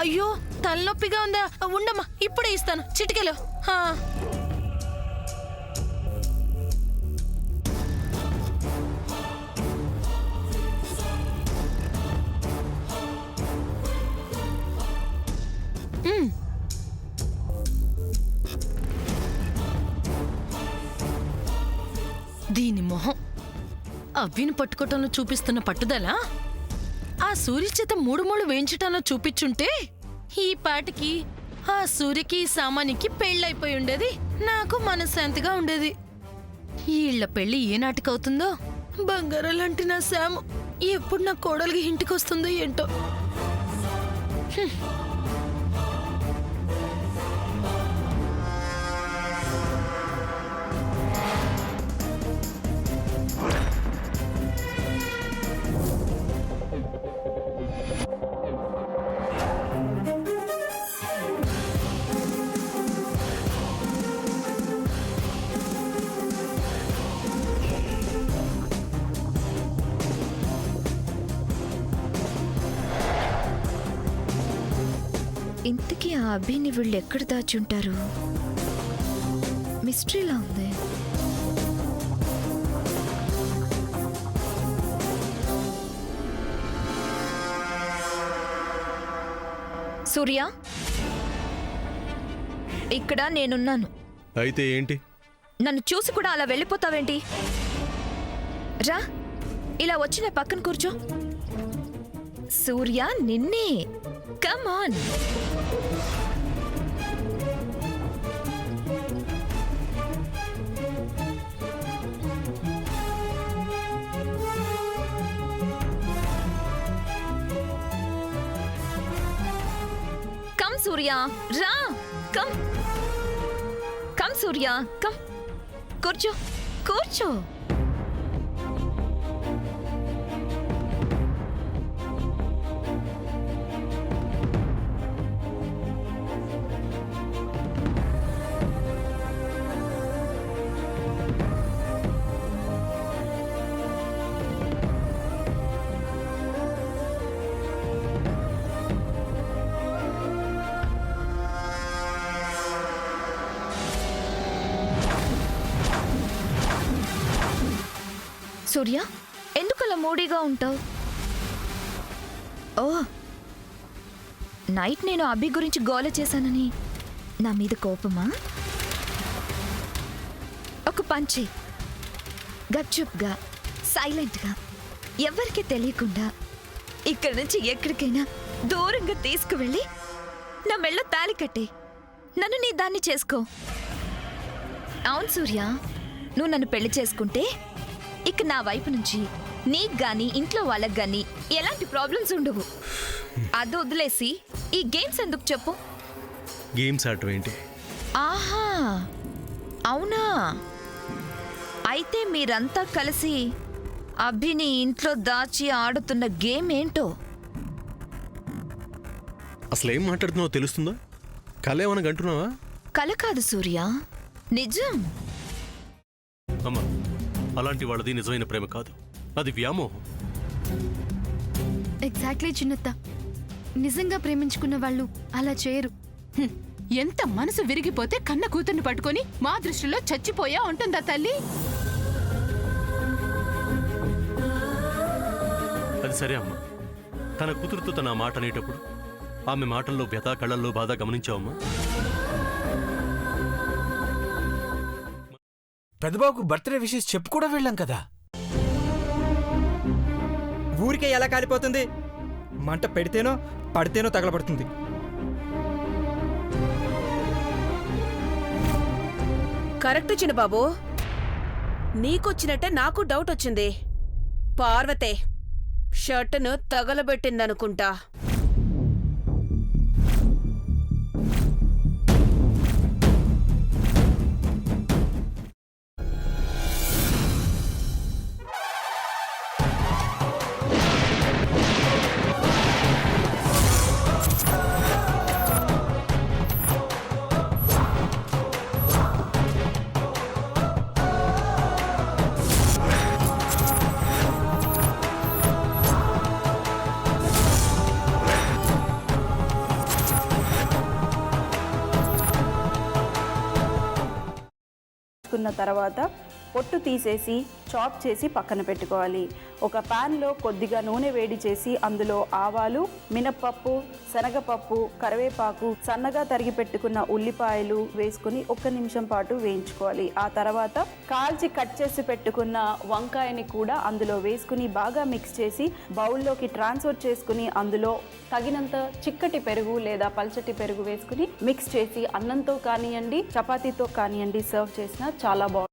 అయ్యో తలనొప్పిగా ఉందా? ఉండమ్మా, ఇప్పుడే ఇస్తాను. చిటికెలో. దీని మొహం అవ్విని పట్టుకోవటంలో చూపిస్తున్న పట్టుదల ఆ సూర్య చేత మూడు వేయించటంలో చూపించుంటే ఈ పాటికి ఆ సూర్యకి సామానికి పెళ్ళైపోయి ఉండేది. నాకు మనశ్శాంతిగా ఉండేది. ఈళ్ల పెళ్లి ఏ నాటికవుతుందో. బంగారం లాంటి నా శాము ఎప్పుడు నా కోడలికి ఇంటికొస్తుందో ఏంటో. ఇంతకీ ఆ అభిని వీళ్ళు ఎక్కడ దాచుంటారు? మిస్టరీలా ఉంది. సూర్య, ఇక్కడ నేనున్నాను. అయితే ఏంటి? నన్ను చూసి కూడా అలా వెళ్ళిపోతావేంటి? రా, ఇలా వచ్చి నా పక్కన కూర్చో. సూర్య, నిన్నే. Come on. కమ్ సూర్య, రా. కమ్ కమ్ సూర్య, కమ్. కూర్చో కూర్చో. సూర్య, ఎందుకలా మూడీగా ఉంటావు? ఓ, నైట్ నేను అభి గురించి గోల చేశానని నా మీద కోపమా? ఒక పంచి గప్చుప్గా సైలెంట్గా ఎవ్వరికీ తెలియకుండా ఇక్కడి నుంచి ఎక్కడికైనా దూరంగా తీసుకువెళ్ళి నా మెళ్ళ తాళి కట్టే నన్ను నీ దాన్ని చేసుకో. అవును సూర్య, నువ్వు నన్ను పెళ్లి చేసుకుంటే ఇక నా వైపు నుంచి నీకు గాని ఇంట్లో వాళ్ళకి గాని ఎలాంటి ప్రాబ్లమ్స్ ఉండవు. అది వదిలేసి ఈ గేమ్స్ ఎందుకు చెప్పు? గేమ్స్ ఆడటం ఏంటి? ఆహా, అవునా? అయితే మీరంతా కలిసి అభిని ఇంట్లో దాచి ఆడుతున్న గేమ్ ఏంటో? అసలు ఏం మాట్లాడుతున్నావో తెలుస్తుందా? కళ ఏమన్నా గంటున్నావా? కల కాదు సూర్య, నిజం. అమ్మా, అలాంటి వాళ్ళది నిజమైన ప్రేమ కాదు, అది వ్యామోహం. ఎగ్జాక్ట్లీ చిన్నత్త, నిజంగా ప్రేమించుకున్న వాళ్ళు అలా చేయరు. ఎంత మనసు విరిగిపోతే కన్న కూతుర్ని పట్టుకొని మా దృష్టిలో చచ్చిపోయా ఉంటుందా తల్లి? అది సరే అమ్మా, తన కూతురుతో తన మాట అనేటప్పుడు ఆమె మాటల్లో వ్యథ, కళ్ళల్లో బాధ గమనించావమ్మా? పెద్దబాబుకు బర్త్డే విషెస్ చెప్పు కూడా వెళ్ళాం కదా. ఊరికే ఎలా కాలిపోతుంది? మంట పెడితేనో పడితేనో తగలబడుతుంది. కరెక్ట్ చిన్నబాబు, నీకొచ్చినట్టే నాకు డౌట్ వచ్చింది. పార్వతే షర్టును తగలబెట్టిందనుకుంటా. వేయించుకున్న తర్వాత పొట్టు తీసేసి చాప్ చేసి పక్కన పెట్టుకోవాలి. ఒక ప్యాన్లో కొద్దిగా నూనె వేడి చేసి అందులో ఆవాలు, మినప్పప్పు, శనగపప్పు, కరివేపాకు, సన్నగా తరిగి పెట్టుకున్న ఉల్లిపాయలు వేసుకుని 1 నిమిషం పాటు వేయించుకోవాలి. ఆ తర్వాత కాల్చి కట్ చేసి పెట్టుకున్న వంకాయని కూడా అందులో వేసుకుని బాగా మిక్స్ చేసి బౌల్లోకి ట్రాన్స్ఫర్ చేసుకుని అందులో తగినంత చిక్కటి పెరుగు లేదా పల్చటి పెరుగు వేసుకుని మిక్స్ చేసి అన్నంతో కానివ్వండి, చపాతీతో కానివ్వండి సర్వ్ చేసినా చాలా బాగుంటుంది.